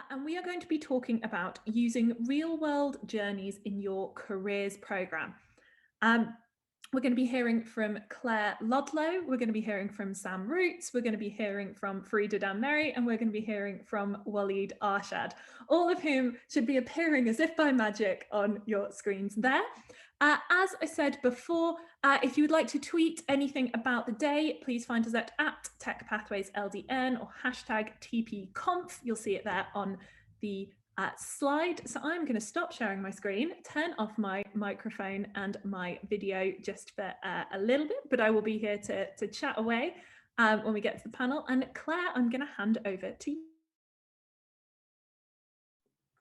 And we are going to be talking about using real-world journeys in your careers program. We're going to be hearing from Claire Ludlow, we're going to be hearing from Sam Roots, we're going to be hearing from Farida Danmeri, and we're going to be hearing from Waleed Arshad, all of whom should be appearing as if by magic on your screens there. As I said before, if you would like to tweet anything about the day, please find us at TechPathwaysLDN or hashtag TPConf. You'll see it there on the slide. So I'm going to stop sharing my screen, turn off my microphone and my video just for a little bit, but I will be here to chat away when we get to the panel. And Claire, I'm going to hand over to you.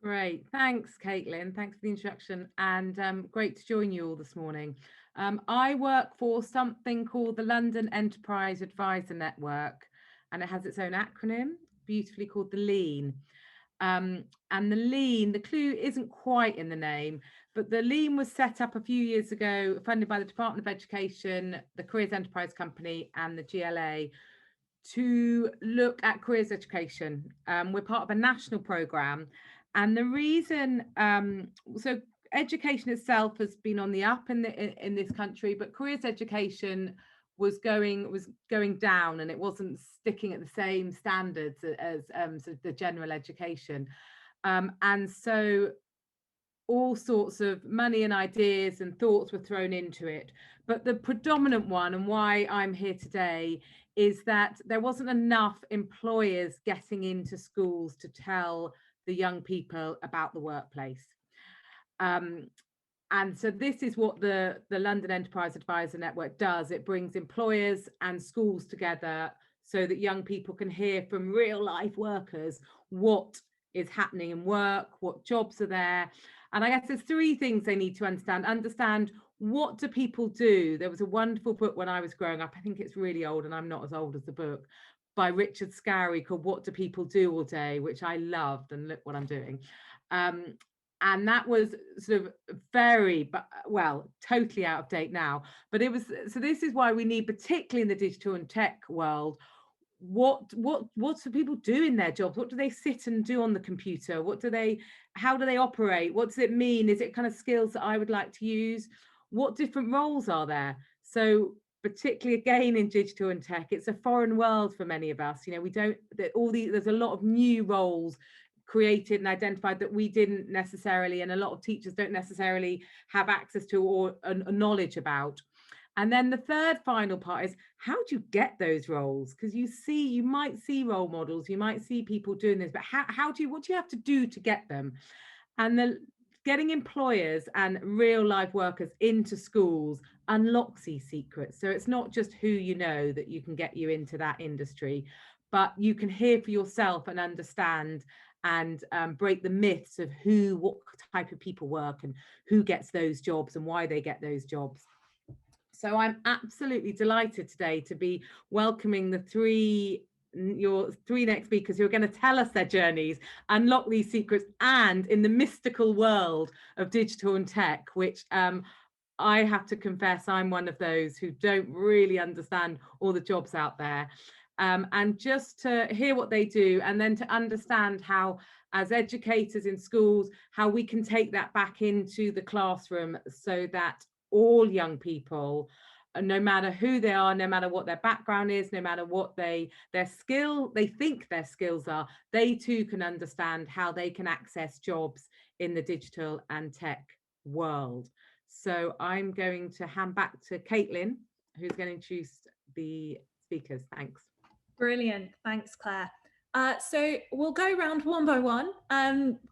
Great, thanks Caitlin, thanks for the introduction, and great to join you all this morning. I work for something called the London Enterprise Advisor Network, and it has its own acronym, beautifully called the LEAN. And the LEAN, the clue isn't quite in the name, but the LEAN was set up a few years ago, funded by the Department of Education, the Careers Enterprise Company and the GLA, to look at careers education. We're part of a national programme, and the reason, so education itself has been on the up in this country, but careers education was going down, and it wasn't sticking at the same standards as sort of the general education, and so all sorts of money and ideas and thoughts were thrown into it. But the predominant one, and why I'm here today, is that there wasn't enough employers getting into schools to tell the young people about the workplace. And so this is what the London Enterprise Advisor Network does. It brings employers and schools together so that young people can hear from real life workers what is happening in work, what jobs are there. And I guess there's three things they need to understand. Understand, what do people do? There was a wonderful book when I was growing up, I think it's really old and I'm not as old as the book, by Richard Scarry, called What Do People Do All Day, which I loved, and look what I'm doing. And that was sort of very, but well, totally out of date now. But it was, so this is why we need, particularly in the digital and tech world, what do people do in their jobs? What do they sit and do on the computer? How do they operate? What does it mean? Is it kind of skills that I would like to use? What different roles are there? So particularly again in digital and tech, it's a foreign world for many of us. You know, there's a lot of new roles created and identified that we didn't necessarily, and a lot of teachers don't necessarily have access to or a knowledge about. And then the third final part is, how do you get those roles? Because you might see role models, you might see people doing this, but what do you have to do to get them? And getting employers and real life workers into schools unlocks these secrets. So it's not just who you know that you can get you into that industry, but you can hear for yourself and understand and break the myths of what type of people work and who gets those jobs and why they get those jobs. So I'm absolutely delighted today to be welcoming your three next speakers who are going to tell us their journeys, unlock these secrets, and in the mystical world of digital and tech, which I have to confess I'm one of those who don't really understand all the jobs out there. And just to hear what they do, and then to understand how, as educators in schools, how we can take that back into the classroom so that all young people, no matter who they are, no matter what their background is, no matter what they think their skills are, they too can understand how they can access jobs in the digital and tech world. So I'm going to hand back to Caitlin, who's going to introduce the speakers. Thanks. Brilliant, thanks Claire. So we'll go around one by one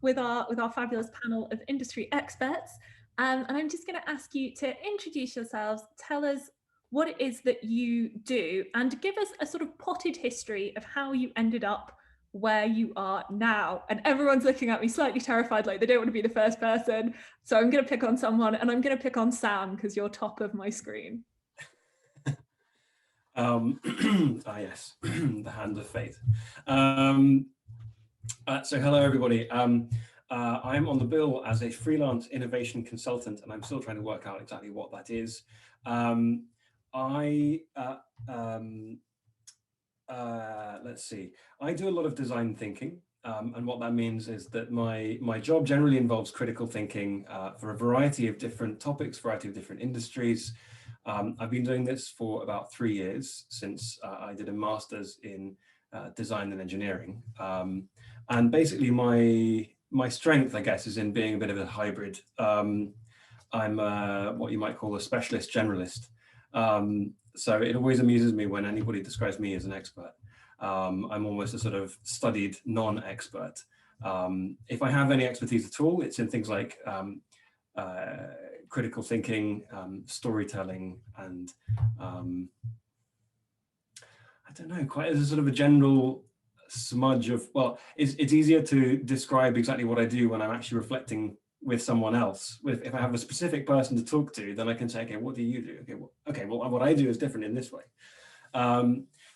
with our fabulous panel of industry experts. And I'm just going to ask you to introduce yourselves, tell us what it is that you do, and give us a sort of potted history of how you ended up where you are now. And everyone's looking at me slightly terrified, like they don't want to be the first person. So I'm going to pick on someone, and I'm going to pick on Sam because you're top of my screen. Yes, the hand of fate. So hello everybody. I'm on the bill as a freelance innovation consultant, and I'm still trying to work out exactly what that is. Let's see. I do a lot of design thinking. And what that means is that my job generally involves critical thinking for a variety of different topics, variety of different industries. I've been doing this for about 3 years since I did a master's in design and engineering. And basically my strength, I guess, is in being a bit of a hybrid. I'm what you might call a specialist generalist. So it always amuses me when anybody describes me as an expert. I'm almost a sort of studied non-expert. If I have any expertise at all, it's in things like critical thinking, storytelling, and I don't know, quite as a sort of a general smudge of, well, it's easier to describe exactly what I do when I'm actually reflecting with someone else. If I have a specific person to talk to, then I can say, okay, what do you do? Okay, well, what I do is different in this way.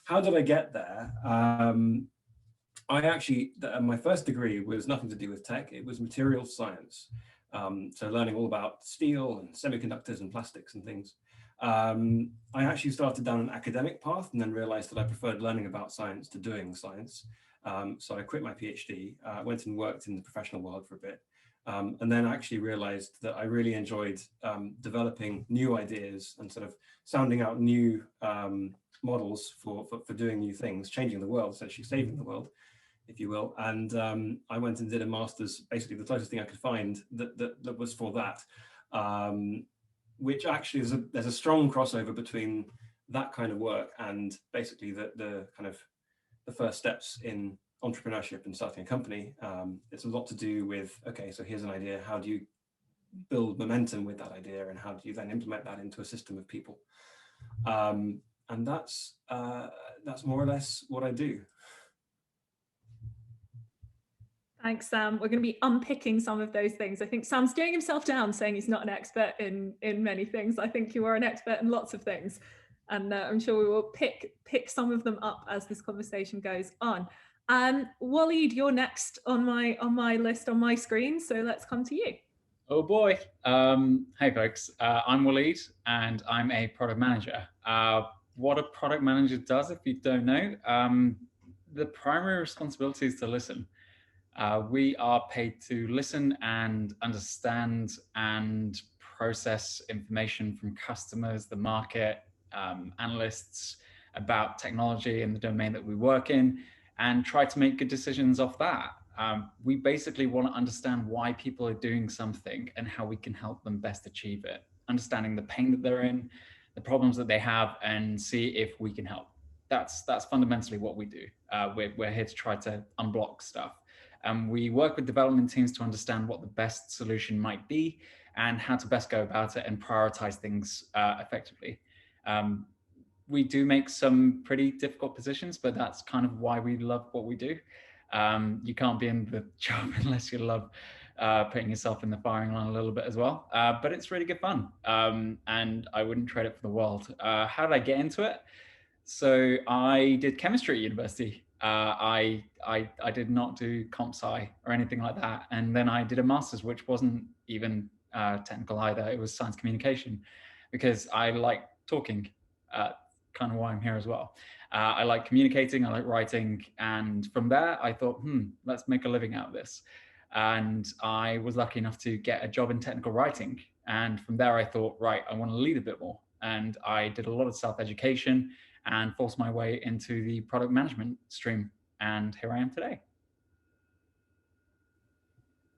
How did I get there? I actually, my first degree was nothing to do with tech. It was materials science. So learning all about steel and semiconductors and plastics and things. I actually started down an academic path and then realized that I preferred learning about science to doing science. So I quit my PhD, went and worked in the professional world for a bit, and then actually realized that I really enjoyed developing new ideas and sort of sounding out new models for doing new things, changing the world, essentially saving the world, if you will. And I went and did a master's, basically the closest thing I could find that was for that, which actually there's a strong crossover between that kind of work and basically the kind of the first steps in entrepreneurship and starting a company. It's a lot to do with, okay, so here's an idea, how do you build momentum with that idea, and how do you then implement that into a system of people? And that's more or less what I do. Thanks, Sam. We're going to be unpicking some of those things. I think Sam's staring himself down, saying he's not an expert in many things. I think you are an expert in lots of things, and I'm sure we will pick some of them up as this conversation goes on. Waleed, you're next on my list on my screen, so let's come to you. Oh boy. Hey folks, I'm Waleed and I'm a product manager. What a product manager does, if you don't know, the primary responsibility is to listen. We are paid to listen and understand and process information from customers, the market, analysts about technology and the domain that we work in, and try to make good decisions off that. We basically want to understand why people are doing something and how we can help them best achieve it, understanding the pain that they're in, the problems that they have, and see if we can help. That's fundamentally what we do. We're here to try to unblock stuff. We work with development teams to understand what the best solution might be and how to best go about it and prioritize things effectively. We do make some pretty difficult positions, but that's kind of why we love what we do. You can't be in the job unless you love putting yourself in the firing line a little bit as well. But it's really good fun, and I wouldn't trade it for the world. How did I get into it? So I did chemistry at university. I did not do comp sci or anything like that. And then I did a master's, which wasn't even technical either. It was science communication, because I like talking, kind of why I'm here as well. I like communicating, I like writing. And from there, I thought, let's make a living out of this. And I was lucky enough to get a job in technical writing. And from there, I thought, right, I want to lead a bit more. And I did a lot of self-education and forced my way into the product management stream. And here I am today.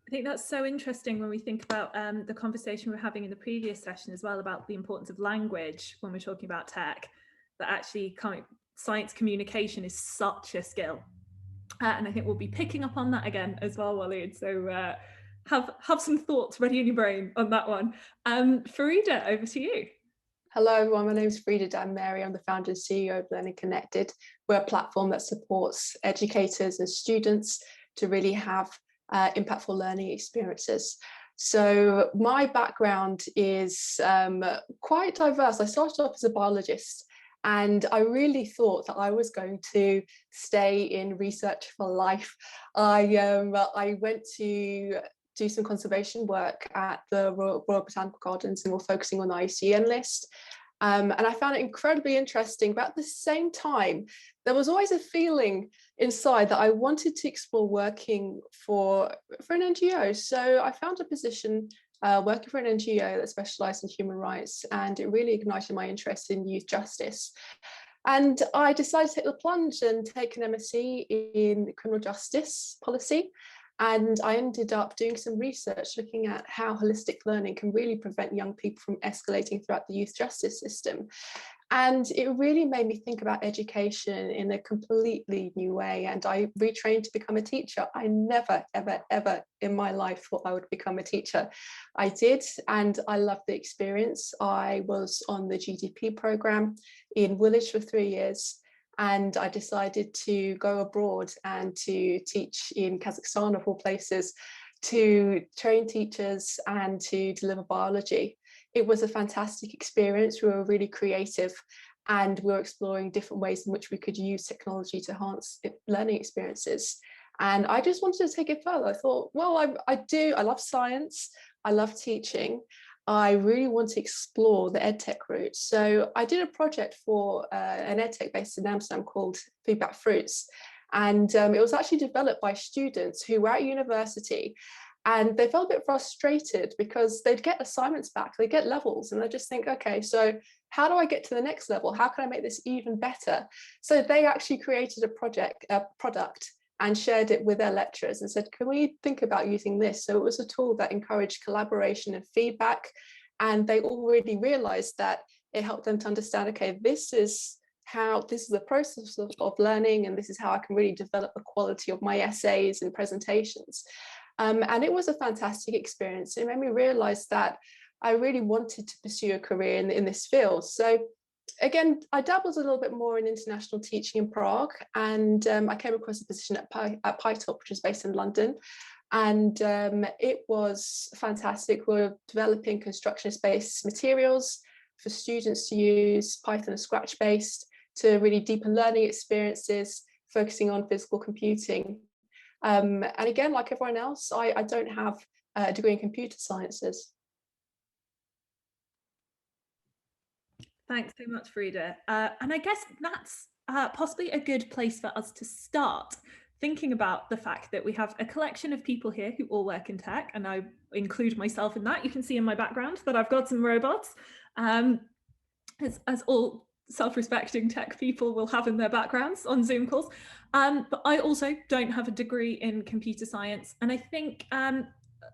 I think that's so interesting when we think about the conversation we were having in the previous session as well about the importance of language when we're talking about tech, that actually science communication is such a skill. And I think we'll be picking up on that again as well, Waleed. So have some thoughts ready in your brain on that one. Farida, over to you. Hello everyone, my name is Frida Dan-Mary. I'm the founder and CEO of Learning Connected. We're a platform that supports educators and students to really have impactful learning experiences. So my background is quite diverse. I started off as a biologist, and I really thought that I was going to stay in research for life. I went to do some conservation work at the Royal Botanical Gardens, and we're focusing on the IUCN list. And I found it incredibly interesting. But at the same time, there was always a feeling inside that I wanted to explore working for an NGO. So I found a position working for an NGO that specialised in human rights, and it really ignited my interest in youth justice. And I decided to take the plunge and take an MSc in criminal justice policy. And I ended up doing some research looking at how holistic learning can really prevent young people from escalating throughout the youth justice system. And it really made me think about education in a completely new way. And I retrained to become a teacher. I never, ever, ever in my life thought I would become a teacher. I did, and I loved the experience. I was on the GDP program in Woolwich for 3 years. And I decided to go abroad and to teach in Kazakhstan, of all places, to train teachers and to deliver biology. It was a fantastic experience. We were really creative, and we were exploring different ways in which we could use technology to enhance learning experiences. And I just wanted to take it further. I thought, well, I love science, I love teaching. I really want to explore the edtech route. So I did a project for an edtech based in Amsterdam called Feedback Fruits. And it was actually developed by students who were at university, and they felt a bit frustrated because they'd get assignments back, they get levels, and they just think, okay, so how do I get to the next level? How can I make this even better? So they actually created a product and shared it with their lecturers and said, can we think about using this? So it was a tool that encouraged collaboration and feedback. And they all really realized that it helped them to understand, okay, this is the process of learning, and this is how I can really develop the quality of my essays and presentations. And it was a fantastic experience. It made me realize that I really wanted to pursue a career in this field. So again, I dabbled a little bit more in international teaching in Prague, and I came across a position at PyTalk, which is based in London. And it was fantastic. We're developing constructionist-based materials for students to use, Python and Scratch-based, to really deepen learning experiences, focusing on physical computing. And again, like everyone else, I don't have a degree in computer sciences. Thanks so much, Frida. And I guess that's possibly a good place for us to start, thinking about the fact that we have a collection of people here who all work in tech, and I include myself in that. You can see in my background that I've got some robots, as all self-respecting tech people will have in their backgrounds on Zoom calls. But I also don't have a degree in computer science. And I think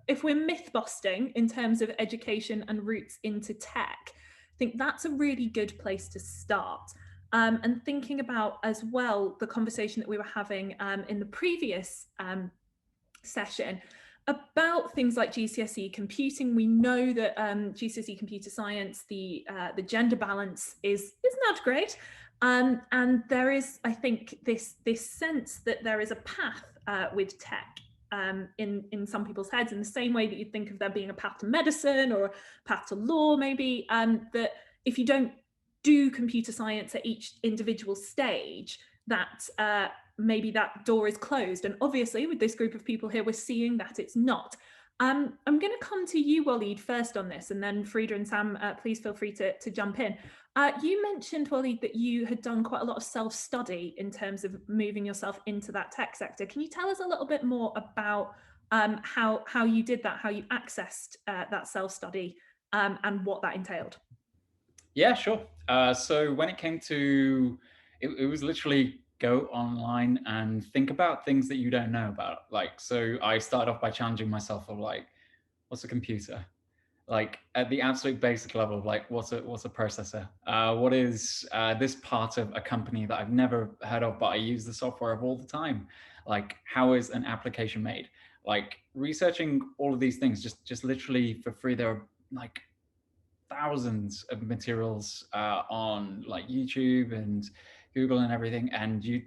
if we're myth busting in terms of education and routes into tech, I think that's a really good place to start. And thinking about as well the conversation that we were having in the previous session about things like GCSE computing. We know that GCSE computer science, the gender balance is not great, and there is, I think, this sense that there is a path with tech in some people's heads, in the same way that you'd think of there being a path to medicine or a path to law, maybe, that if you don't do computer science at each individual stage, that maybe that door is closed. And obviously with this group of people here, we're seeing that it's not. I'm going to come to you, Waleed, first on this, and then Frida and Sam, please feel free to jump in. You mentioned, Waleed, that you had done quite a lot of self-study in terms of moving yourself into that tech sector. Can you tell us a little bit more about how you did that, how you accessed that self-study, and what that entailed? Yeah, sure. So when it came to, it was literally go online and think about things that you don't know about. Like, so I started off by challenging myself of like, what's a computer? Like at the absolute basic level of like, what's a processor? What is this part of a company that I've never heard of, but I use the software of all the time? Like, how is an application made? Like researching all of these things, just literally for free. There are like thousands of materials on like YouTube and Google and everything, and you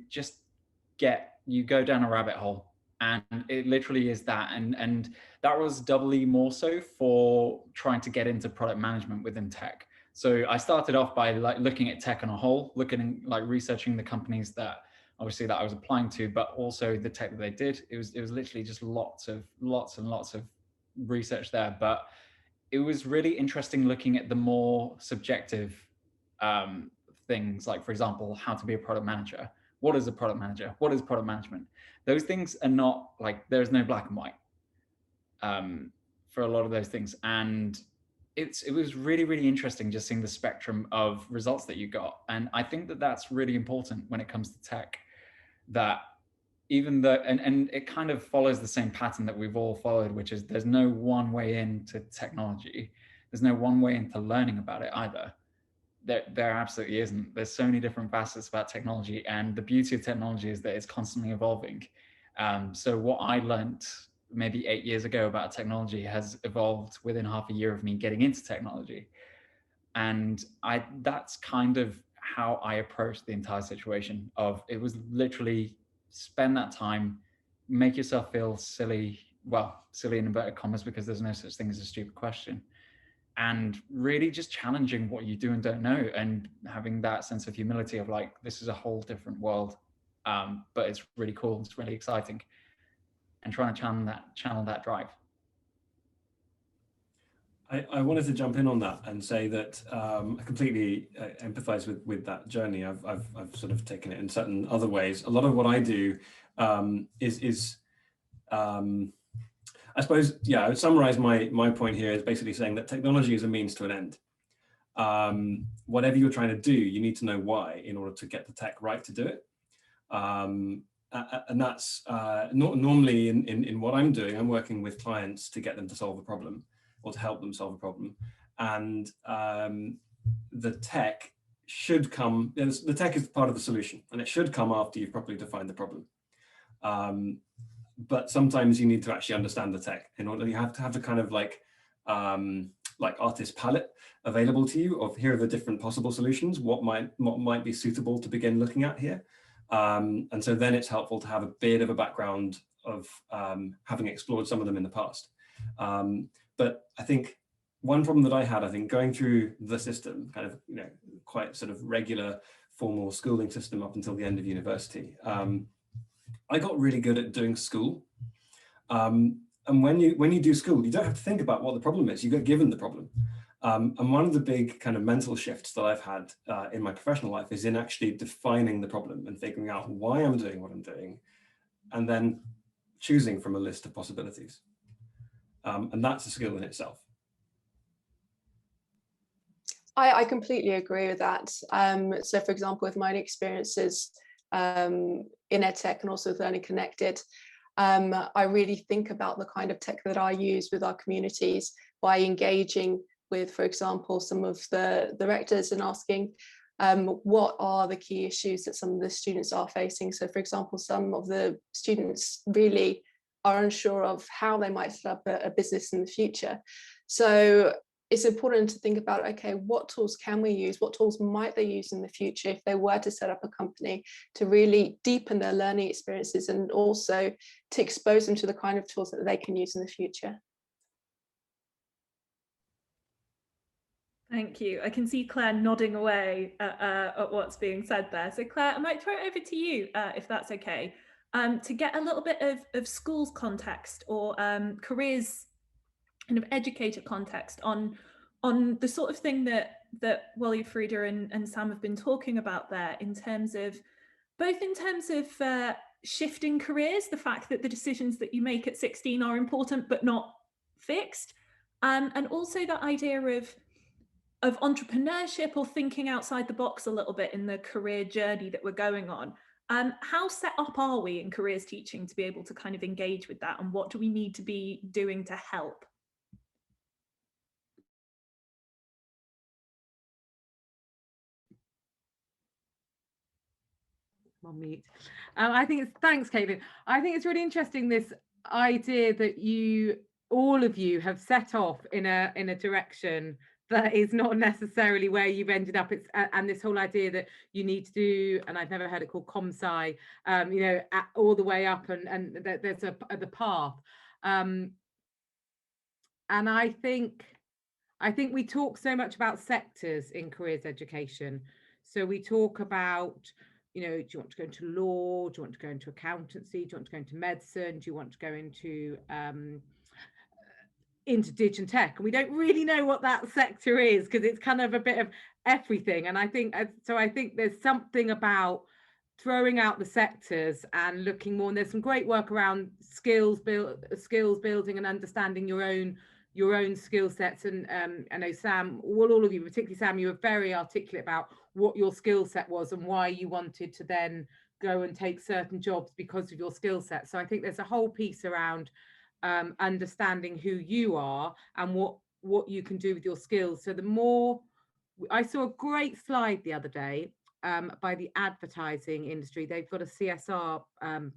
go down a rabbit hole, and it literally is that. And that was doubly more so for trying to get into product management within tech. So I started off by like looking at tech on a whole, like researching the companies that obviously that I was applying to, but also the tech that they did. It was literally just lots and lots of research there. But it was really interesting looking at the more subjective things like, for example, how to be a product manager. What is a product manager? What is product management? Those things are not like, there's no black and white for a lot of those things. And it was really, really interesting just seeing the spectrum of results that you got. And I think that that's really important when it comes to tech, that even though, and it kind of follows the same pattern that we've all followed, which is there's no one way into technology. There's no one way into learning about it either. There absolutely isn't. There's so many different facets about technology, and the beauty of technology is that it's constantly evolving. So what I learned maybe 8 years ago about technology has evolved within half a year of me getting into technology. And that's kind of how I approached the entire situation. Of it was literally spend that time, make yourself feel silly, well, silly in inverted commas, because there's no such thing as a stupid question, and really just challenging what you do and don't know, and having that sense of humility of like, this is a whole different world, but it's really cool, it's really exciting, and trying to channel that drive. I wanted to jump in on that and say that I completely empathize with that journey. I've sort of taken it in certain other ways. A lot of what I do is I suppose, yeah, I would summarize my point here as basically saying that technology is a means to an end. Whatever you're trying to do, you need to know why in order to get the tech right to do it. And that's normally in what I'm doing, I'm working with clients to get them to solve a problem, or to help them solve a problem. And the tech should come, the tech is part of the solution, and it should come after you've properly defined the problem. But sometimes you need to actually understand the tech in order. You have to have the kind of like artist palette available to you of, here are the different possible solutions, what might be suitable to begin looking at here. And so then it's helpful to have a bit of a background of having explored some of them in the past. But I think one problem that I had, I think going through the system, kind of, quite sort of regular formal schooling system up until the end of university, I got really good at doing school. And when you do school, you don't have to think about what the problem is. You get given the problem. And one of the big kind of mental shifts that I've had in my professional life is in actually defining the problem and figuring out why I'm doing what I'm doing, and then choosing from a list of possibilities. And that's a skill in itself. I completely agree with that. So for example, with my experiences in EdTech and also with Learning Connected, I really think about the kind of tech that I use with our communities by engaging with, for example, some of the rectors and asking what are the key issues that some of the students are facing. So for example, some of the students really are unsure of how they might set up a business in the future. So it's important to think about, okay, what tools can we use? What tools might they use in the future if they were to set up a company, to really deepen their learning experiences and also to expose them to the kind of tools that they can use in the future. Thank you. I can see Claire nodding away at what's being said there. So Claire, I might throw it over to you, if that's okay, to get a little bit of schools context or careers kind of educator context on the sort of thing that Wally, Frida and Sam have been talking about there, in terms of shifting careers, the fact that the decisions that you make at 16 are important but not fixed, and also that idea of entrepreneurship or thinking outside the box a little bit in the career journey that we're going on. How set up are we in careers teaching to be able to kind of engage with that, and what do we need to be doing to help? On mute. I think it's, thanks, Caitlin. I think it's really interesting, this idea that all of you have set off in a direction that is not necessarily where you've ended up. It's and this whole idea that you need to do, and I've never heard it called ComSci, all the way up, and there's the path. And I think we talk so much about sectors in careers education. So we talk about, do you want to go into law? Do you want to go into accountancy? Do you want to go into medicine? Do you want to go into into dig and tech, and we don't really know what that sector is because it's kind of a bit of everything. And I think there's something about throwing out the sectors and looking more, and there's some great work around skills building and understanding your own skill sets. And I know Sam, all of you, particularly Sam, you were very articulate about what your skill set was and why you wanted to then go and take certain jobs because of your skill set. So I think there's a whole piece around understanding who you are and what you can do with your skills. So the more, I saw a great slide the other day by the advertising industry. They've got a CSR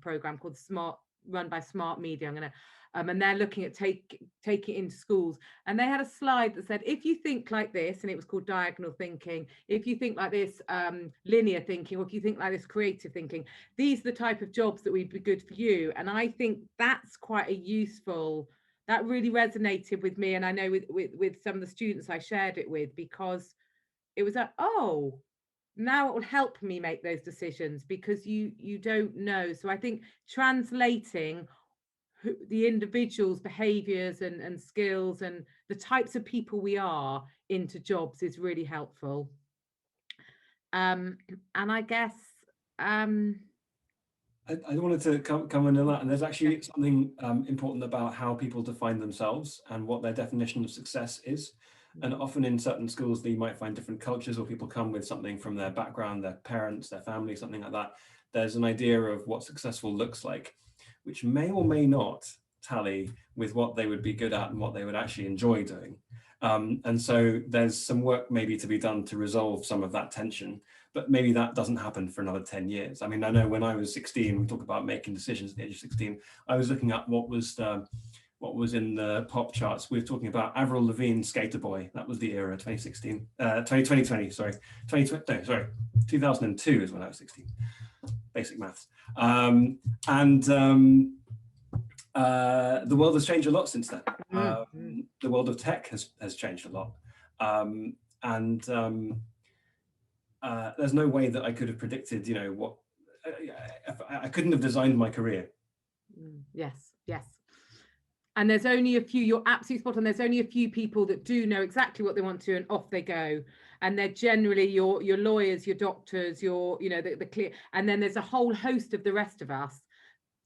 program called run by Smart Media. And they're looking at take it into schools. And they had a slide that said, if you think like this, and it was called diagonal thinking, if you think like this, linear thinking, or if you think like this, creative thinking, these are the type of jobs that would be good for you. And I think that's quite a useful, that really resonated with me. And I know with some of the students I shared it with, because it was like, oh, now it will help me make those decisions, because you don't know. So I think translating the individual's behaviors and skills and the types of people we are into jobs is really helpful. And I guess I wanted to come into that, and there's actually something important about how people define themselves and what their definition of success is. And often in certain schools, you might find different cultures, or people come with something from their background, their parents, their family, something like that. There's an idea of what successful looks like, which may or may not tally with what they would be good at and what they would actually enjoy doing. And so there's some work maybe to be done to resolve some of that tension, but maybe that doesn't happen for another 10 years. I mean, I know when I was 16, we talk about making decisions at the age of 16, I was looking at what was in the pop charts. We were talking about Avril Lavigne's Skater Boy. That was the era, 2016, 2020, sorry. 2002 is when I was 16. Basic maths. The world has changed a lot since then. The world of tech has changed a lot. There's no way that I could have predicted, what, I couldn't have designed my career. Yes. And there's only a few, you're absolutely spot on, there's only a few people that do know exactly what they want to, and off they go. And they're generally your lawyers, your doctors, the clear, and then there's a whole host of the rest of us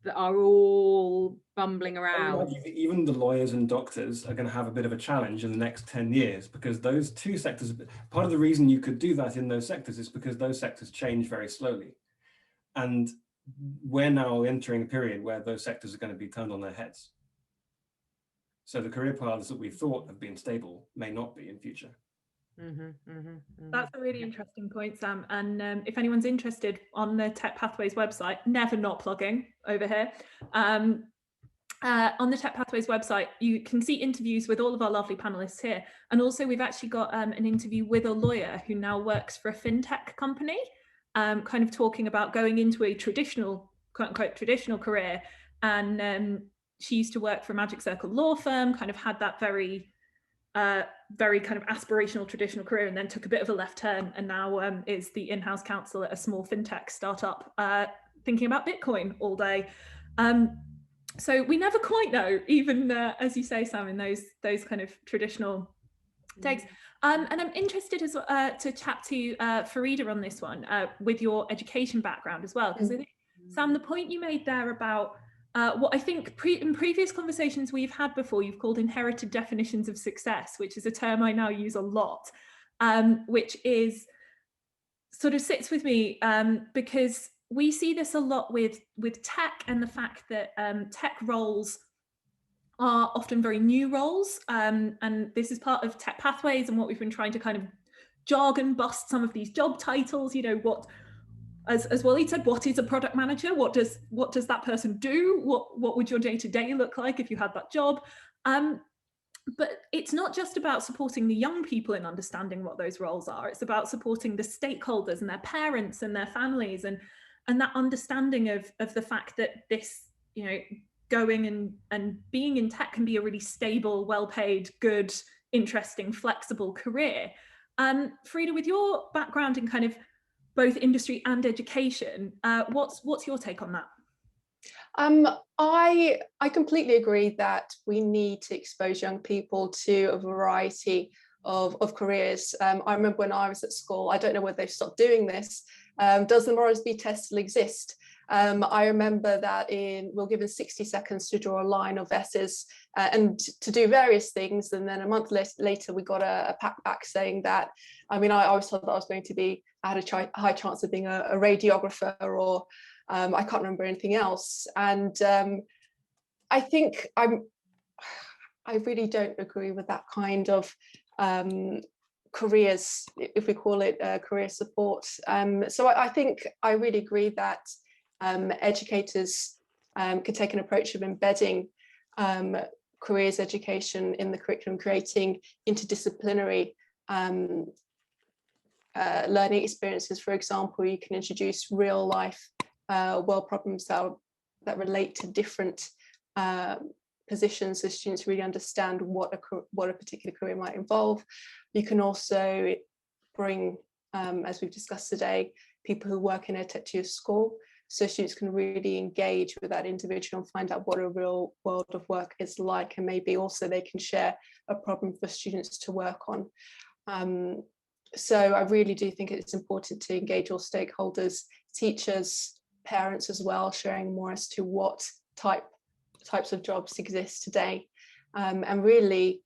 that are all bumbling around. Even the lawyers and doctors are going to have a bit of a challenge in the next 10 years, because those two sectors, part of the reason you could do that in those sectors is because those sectors change very slowly. And we're now entering a period where those sectors are going to be turned on their heads. So the career paths that we thought have been stable may not be in future. That's a really interesting point, Sam. And if anyone's interested, on the TechPathways website, never not plugging over here, on the TechPathways website, you can see interviews with all of our lovely panelists here. And also we've actually got an interview with a lawyer who now works for a fintech company, kind of talking about going into a traditional, quote unquote, traditional career. And she used to work for a Magic Circle law firm, kind of had that very kind of aspirational traditional career, and then took a bit of a left turn, and now is the in-house counsel at a small fintech startup, thinking about Bitcoin all day. So we never quite know, even as you say, Sam, in those kind of traditional takes. And I'm interested as to chat to Farida on this one, with your education background as well, because I think, Sam, the point you made there about what I think in previous conversations we've had before, you've called inherited definitions of success, which is a term I now use a lot, which is sort of sits with me because we see this a lot with tech, and the fact that tech roles are often very new roles. And this is part of TechPathways and what we've been trying to kind of jargon bust some of these job titles, what, as Waleed said, what is a product manager? What does that person do? What would your day-to-day look like if you had that job? But it's not just about supporting the young people in understanding what those roles are. It's about supporting the stakeholders and their parents and their families, and that understanding of the fact that this, going and being in tech can be a really stable, well-paid, good, interesting, flexible career. Farida, with your background in kind of both industry and education, what's your take on that? I completely agree that we need to expose young people to a variety of careers. I remember when I was at school, I don't know whether they've stopped doing this. Does the Morrisby test still exist? I remember that we're given 60 seconds to draw a line of S's and to do various things. And then a month later, we got a pack back saying that, I mean, I always thought that I was going to be, I had a high chance of being a radiographer, or I can't remember anything else. And I think I really don't agree with that kind of careers, if we call it career support. So I think I really agree that educators can take an approach of embedding careers education in the curriculum, creating interdisciplinary learning experiences. For example, you can introduce real life world problems that relate to different positions, so students really understand what a particular career might involve. You can also bring, as we've discussed today, people who work in a Tech 2 school, so students can really engage with that individual and find out what a real world of work is like, and maybe also they can share a problem for students to work on. So I really do think it's important to engage all stakeholders, teachers, parents as well, sharing more as to what types of jobs exist today, and really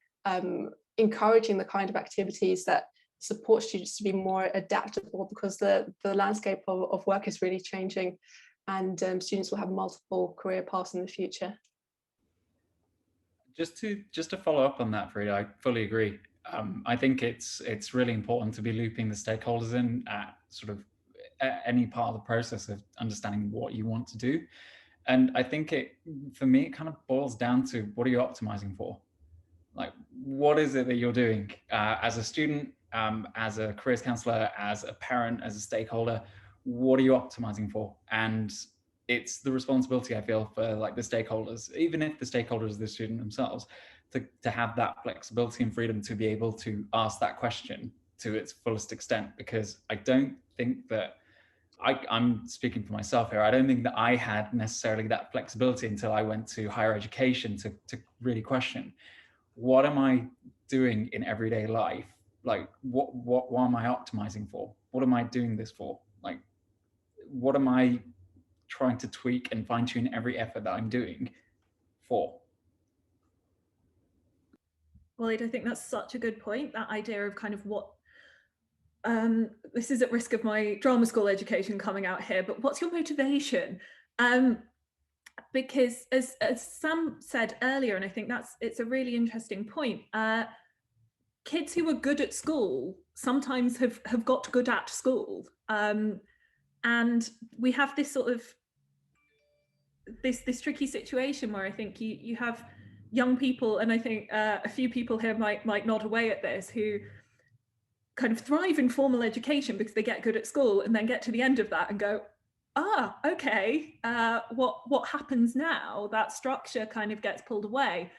encouraging the kind of activities that support students to be more adaptable, because the landscape of work is really changing, and students will have multiple career paths in the future. Just to follow up on that, Frida, I fully agree. I think it's really important to be looping the stakeholders in at sort of any part of the process of understanding what you want to do. And I think for me, it kind of boils down to, what are you optimizing for? Like, what is it that you're doing as a student, as a careers counselor, as a parent, as a stakeholder? What are you optimizing for? And it's the responsibility, I feel, for like the stakeholders, even if the stakeholders are the student themselves, to have that flexibility and freedom to be able to ask that question to its fullest extent. Because I don't think that, I'm speaking for myself here, I don't think that I had necessarily that flexibility until I went to higher education to really question, what am I doing in everyday life? Like, what am I optimizing for? What am I doing this for? Like, what am I trying to tweak and fine tune every effort that I'm doing for? Well, I think that's such a good point, that idea of kind of what, this is at risk of my drama school education coming out here, but what's your motivation? Because as Sam said earlier, and I think it's a really interesting point, kids who are good at school sometimes have got good at school. And we have this sort of this tricky situation where I think you have young people, and I think a few people here might nod away at this, who kind of thrive in formal education because they get good at school, and then get to the end of that and go, okay, what happens now? That structure kind of gets pulled away,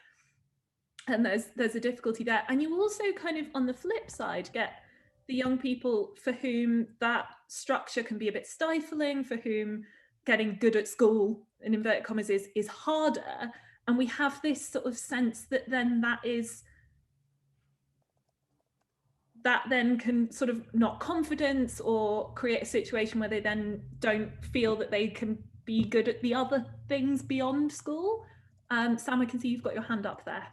and there's a difficulty there. And you also kind of, on the flip side, get the young people for whom that structure can be a bit stifling, for whom getting good at school, in inverted commas, is harder. And we have this sort of sense that then that then can sort of knock confidence, or create a situation where they then don't feel that they can be good at the other things beyond school. Sam, I can see you've got your hand up there.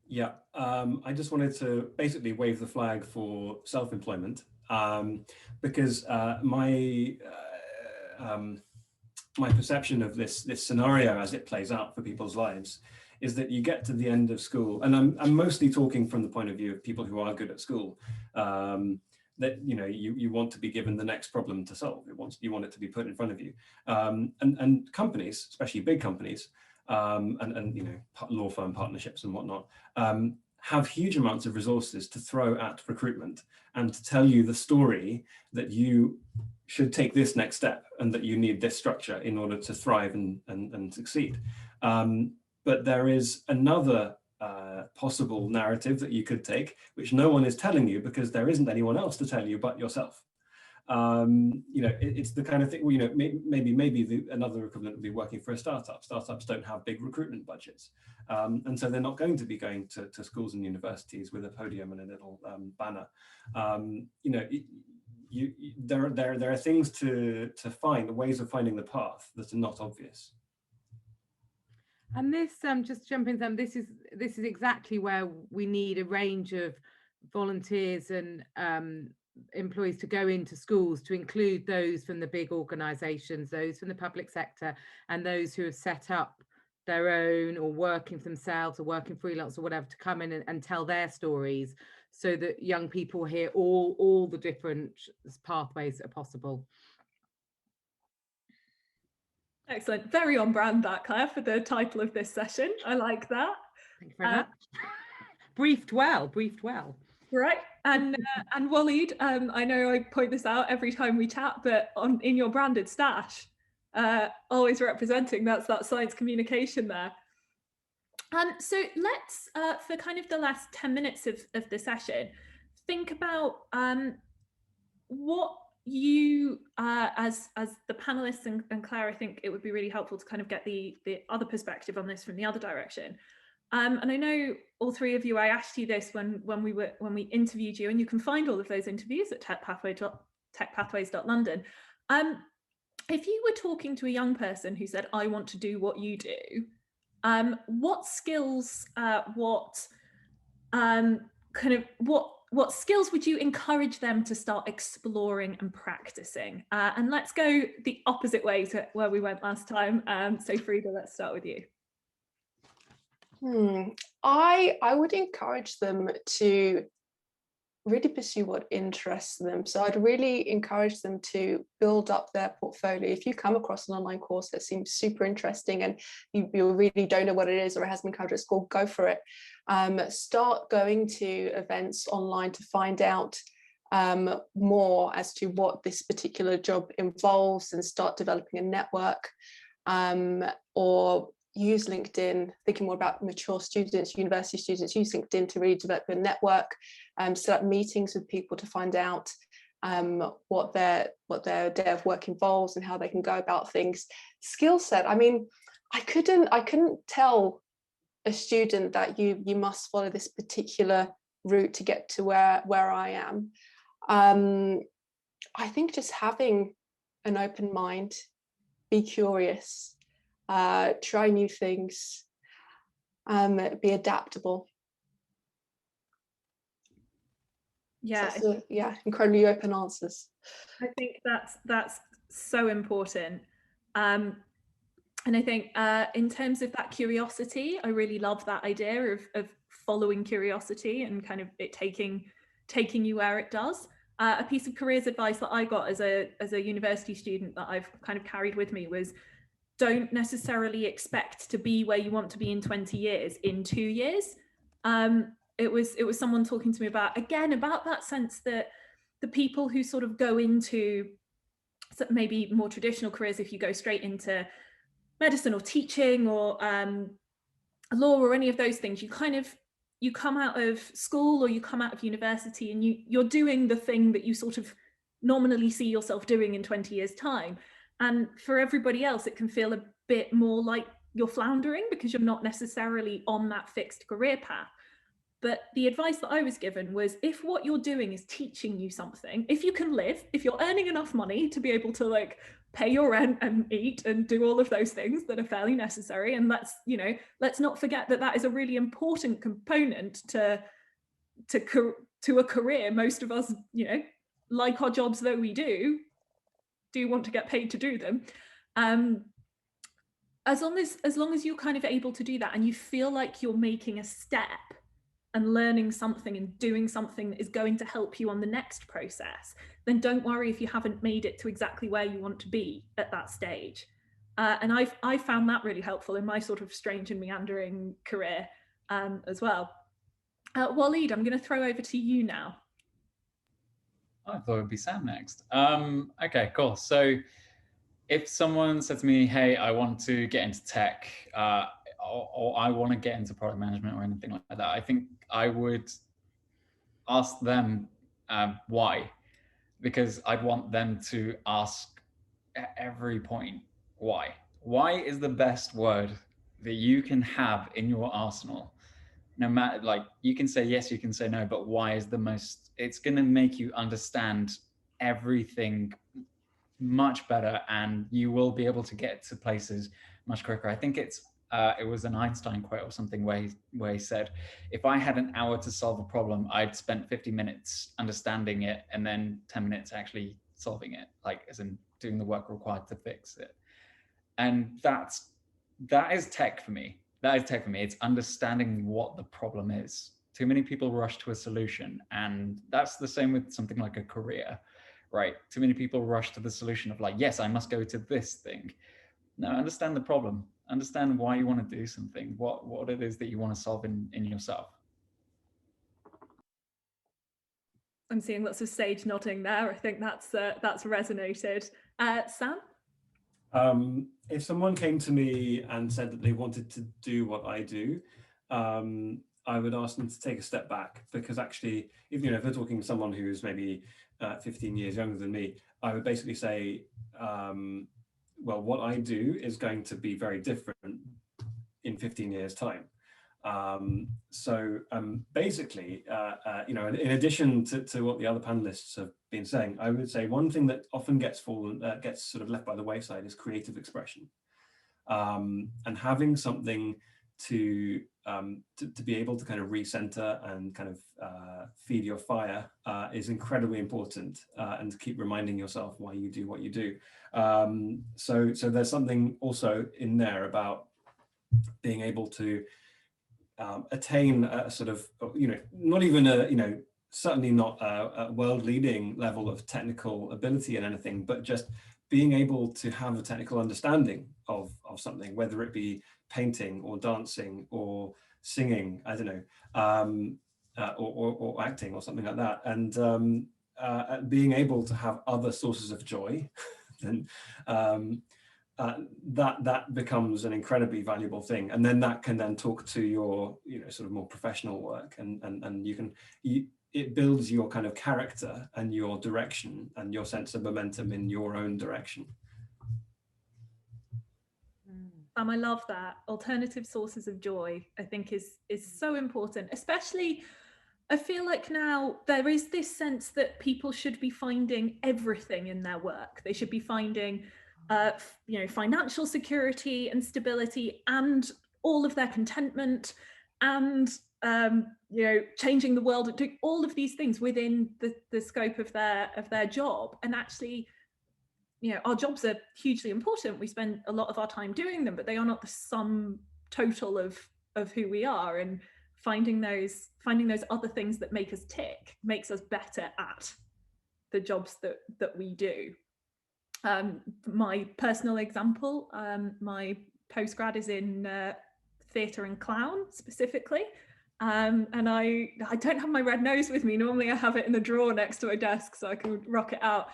Yeah, I just wanted to basically wave the flag for self-employment, because my perception of this scenario as it plays out for people's lives is that you get to the end of school, and I'm mostly talking from the point of view of people who are good at school, that you want to be given the next problem to solve. You want it to be put in front of you, and companies, especially big companies, and law firm partnerships and whatnot, have huge amounts of resources to throw at recruitment and to tell you the story that you should take this next step and that you need this structure in order to thrive and succeed. But there is another possible narrative that you could take, which no one is telling you because there isn't anyone else to tell you but yourself. It's the kind of thing, maybe another equivalent would be working for a startup. Startups don't have big recruitment budgets. And so they're not going to be going to schools and universities with a podium and a little banner. There are things to find, ways of finding the path that are not obvious. And this, just jumping in, this is exactly where we need a range of volunteers and employees to go into schools, to include those from the big organisations, those from the public sector, and those who have set up their own or working for themselves or working freelance or whatever, to come in and tell their stories, so that young people hear all the different pathways that are possible. Excellent. Very on brand, that, Claire, for the title of this session. I like that. Thank you very much. Briefed well. Right. And Waleed, I know I point this out every time we chat, but in your branded stash, always representing, that's that science communication there. So let's, for kind of the last 10 minutes of the session, think about what you, as the panelists and Claire, I think it would be really helpful to kind of get the other perspective on this from the other direction. And I know all three of you, I asked you this when we interviewed you, and you can find all of those interviews at techpathways.london. If you were talking to a young person who said, I want to do what you do, what skills, what skills would you encourage them to start exploring and practicing? And let's go the opposite way to where we went last time. So Frida, let's start with you. I would encourage them to really pursue what interests them. So I'd really encourage them to build up their portfolio. If you come across an online course that seems super interesting and you really don't know what it is, or it hasn't been covered at school, go for it. Start going to events online to find out more as to what this particular job involves, and start developing a network, or use LinkedIn, thinking more about mature students, university students, use LinkedIn to really develop a network, set up meetings with people to find out what their day of work involves and how they can go about things. Skill set, I mean, I couldn't tell a student that you must follow this particular route to get to where I am. I think just having an open mind, be curious, try new things, be adaptable. Yeah, so incredibly open answers. I think that's so important. And I think in terms of that curiosity, I really love that idea of following curiosity and kind of it taking you where it does. A piece of careers advice that I got as a university student that I've kind of carried with me was, don't necessarily expect to be where you want to be in 20 years in 2 years. It was someone talking to me about that sense that the people who sort of go into maybe more traditional careers, if you go straight into medicine or teaching or law or any of those things, you come out of school or you come out of university and you're doing the thing that you sort of nominally see yourself doing in 20 years time. And for everybody else, it can feel a bit more like you're floundering because you're not necessarily on that fixed career path. But the advice that I was given was, if what you're doing is teaching you something, if you can live, if you're earning enough money to be able to like pay your rent and eat and do all of those things that are fairly necessary, and let's not forget that is a really important component to a career. Most of us, like our jobs though we do want to get paid to do them. As long as you're kind of able to do that and you feel like you're making a step and learning something and doing something that is going to help you on the next process, then don't worry if you haven't made it to exactly where you want to be at that stage. And I found that really helpful in my sort of strange and meandering career as well. Waleed, I'm going to throw over to you now. I thought it would be Sam next. Okay, cool. So if someone said to me, hey, I want to get into tech, or I want to get into product management or anything like that, I think I would ask them why. because I'd want them to ask at every point, why? Why is the best word that you can have in your arsenal? No matter, like, you can say yes, you can say no, but why is the most, it's going to make you understand everything much better, and you will be able to get to places much quicker. I think it was an Einstein quote or something where he said, if I had an hour to solve a problem, I'd spent 50 minutes understanding it and then 10 minutes actually solving it, like as in doing the work required to fix it. And that is tech for me. That is tech for me. It's understanding what the problem is. Too many people rush to a solution, and that's the same with something like a career, right? Too many people rush to the solution of like, yes, I must go to this thing. No, understand the problem. Understand why you want to do something, what it is that you want to solve in yourself. I'm seeing lots of sage nodding there. I think that's resonated. Sam? If someone came to me and said that they wanted to do what I do, I would ask them to take a step back, because actually, if they're talking to someone who's maybe 15 years younger than me, I would basically say, well, what I do is going to be very different in 15 years' time. Basically, in addition to what the other panelists have been saying, I would say one thing that often gets sort of left by the wayside is creative expression, and having something to be able to kind of recenter and kind of feed your fire is incredibly important, and to keep reminding yourself why you do what you do. So there's something also in there about being able to attain a sort of, not even a, certainly not a world-leading level of technical ability in anything, but just being able to have a technical understanding of something, whether it be painting or dancing or singing, I don't know, or acting or something like that, and being able to have other sources of joy, then that becomes an incredibly valuable thing, and then that can then talk to your sort of more professional work, and it builds your kind of character and your direction and your sense of momentum in your own direction. I love that. Alternative sources of joy, I think, is so important, especially I feel like now there is this sense that people should be finding everything in their work. They should be finding financial security and stability and all of their contentment, and changing the world, and doing all of these things within the scope of their job. And actually, our jobs are hugely important. We spend a lot of our time doing them, but they are not the sum total of who we are. And finding those other things that make us tick makes us better at the jobs that we do. My personal example, my postgrad is in theatre and clown specifically. And I don't have my red nose with me. Normally I have it in the drawer next to my desk so I can rock it out.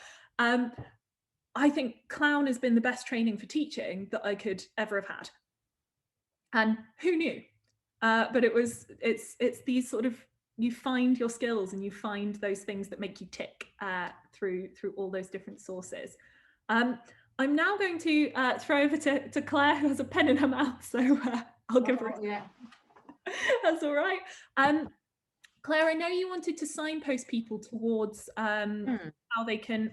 I think clown has been the best training for teaching that I could ever have had. And who knew? But it's these sort of, you find your skills and you find those things that make you tick through all those different sources. I'm now going to throw over to Claire, who has a pen in her mouth, so I'll give her. Yeah. That's all right. Claire, I know you wanted to signpost people towards how they can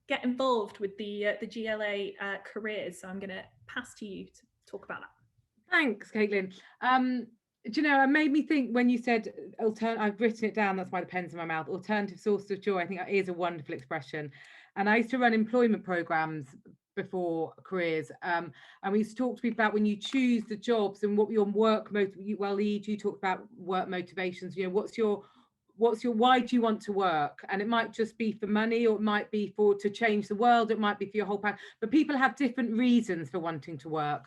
get involved with the GLA careers. So I'm going to pass to you to talk about that. Thanks, Caitlin. Do you know, it made me think when you said I've written it down, that's why the pen's in my mouth. Alternative source of joy. I think that is a wonderful expression. And I used to run employment programs before careers, and we used to talk to people about when you choose the jobs and what your work you talked about work motivations. What's your why do you want to work? And it might just be for money, or it might be to change the world, it might be for your whole pack. But people have different reasons for wanting to work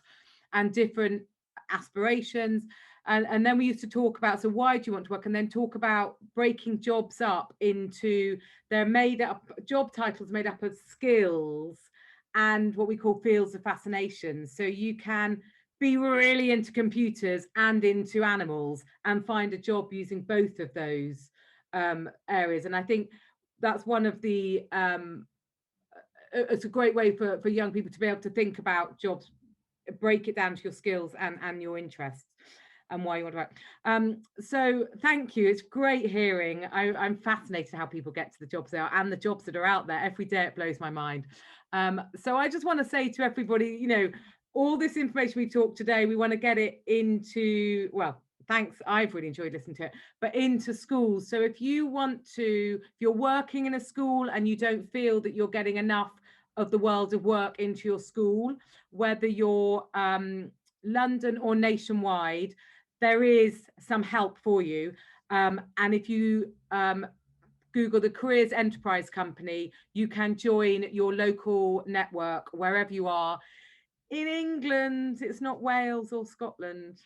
and different aspirations. And then we used to talk about, so why do you want to work? And then talk about breaking jobs up into, they're made up, job titles made up of skills and what we call fields of fascination. So you can be really into computers and into animals and find a job using both of those areas. And I think that's one of the it's a great way for young people to be able to think about jobs, break it down to your skills and your interests and why you want to work. So thank you. It's great hearing. I'm fascinated how people get to the jobs they are and the jobs that are out there. Every day it blows my mind. So I just want to say to everybody, you know, all this information we talked today, we want to get it into, well, thanks, I've really enjoyed listening to it, but into schools. So if you want to, if you're working in a school and you don't feel that you're getting enough of the world of work into your school, whether you're London or nationwide, there is some help for you. And if you Google the Careers Enterprise Company, you can join your local network wherever you are. In England, it's not Wales or Scotland.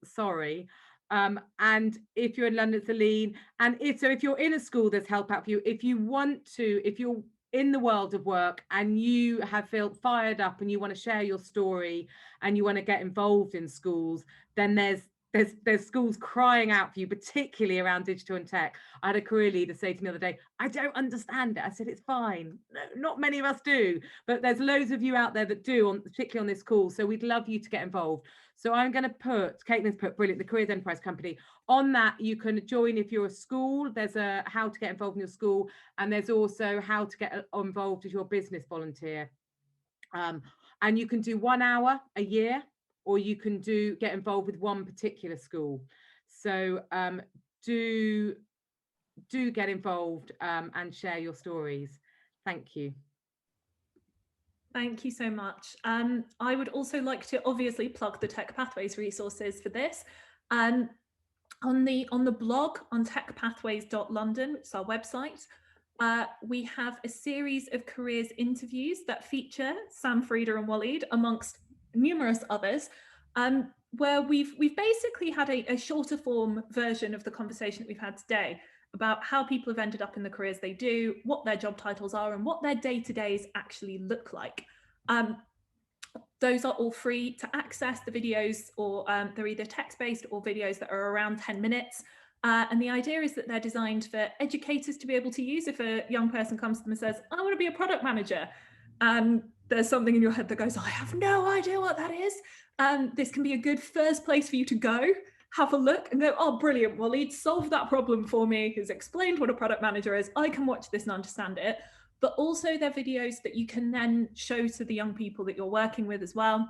Sorry. And if you're in London, it's Aline. And if you're in a school, there's help out for you. If you want to, if you're in the world of work and you have felt fired up and you want to share your story and you want to get involved in schools, then there's schools crying out for you, particularly around digital and tech. I had a career leader say to me the other day, I don't understand it. I said, it's fine. No, not many of us do, but there's loads of you out there that do, particularly on this call. So we'd love you to get involved. So I'm going to put, Caitlin's put brilliant, the Careers Enterprise Company. On that, you can join if you're a school. There's a how to get involved in your school. And there's also how to get involved as your business volunteer. And you can do 1 hour a year, or you can get involved with one particular school. So do get involved and share your stories. Thank you. Thank you so much. I would also like to obviously plug the TechPathways resources for this. On the blog on techpathways.london, which is our website, we have a series of careers interviews that feature Sam, Frida and Waleed, amongst numerous others, where we've basically had a shorter form version of the conversation that we've had today about how people have ended up in the careers they do, what their job titles are, and what their day-to-days actually look like. Those are all free to access, the videos, or they're either text-based or videos that are around 10 minutes. And the idea is that they're designed for educators to be able to use if a young person comes to them and says, I want to be a product manager. And there's something in your head that goes, I have no idea what that is. This can be a good first place for you to go, have a look and go, oh, brilliant, well, he'd solved that problem for me. He's explained what a product manager is. I can watch this and understand it. But also they're videos that you can then show to the young people that you're working with as well,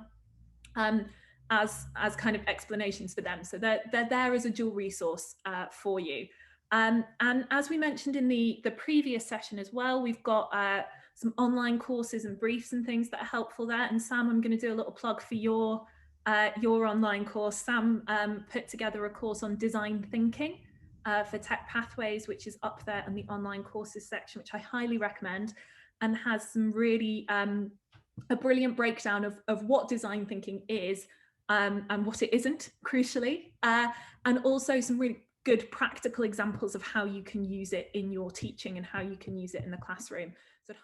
as kind of explanations for them. So they're there as a dual resource for you. And as we mentioned in the previous session as well, we've got some online courses and briefs and things that are helpful there. And Sam, I'm going to do a little plug for your online course. Sam put together a course on design thinking for TechPathways, which is up there in the online courses section, which I highly recommend, and has some really a brilliant breakdown of what design thinking is and what it isn't, crucially, and also some really good practical examples of how you can use it in your teaching and how you can use it in the classroom. So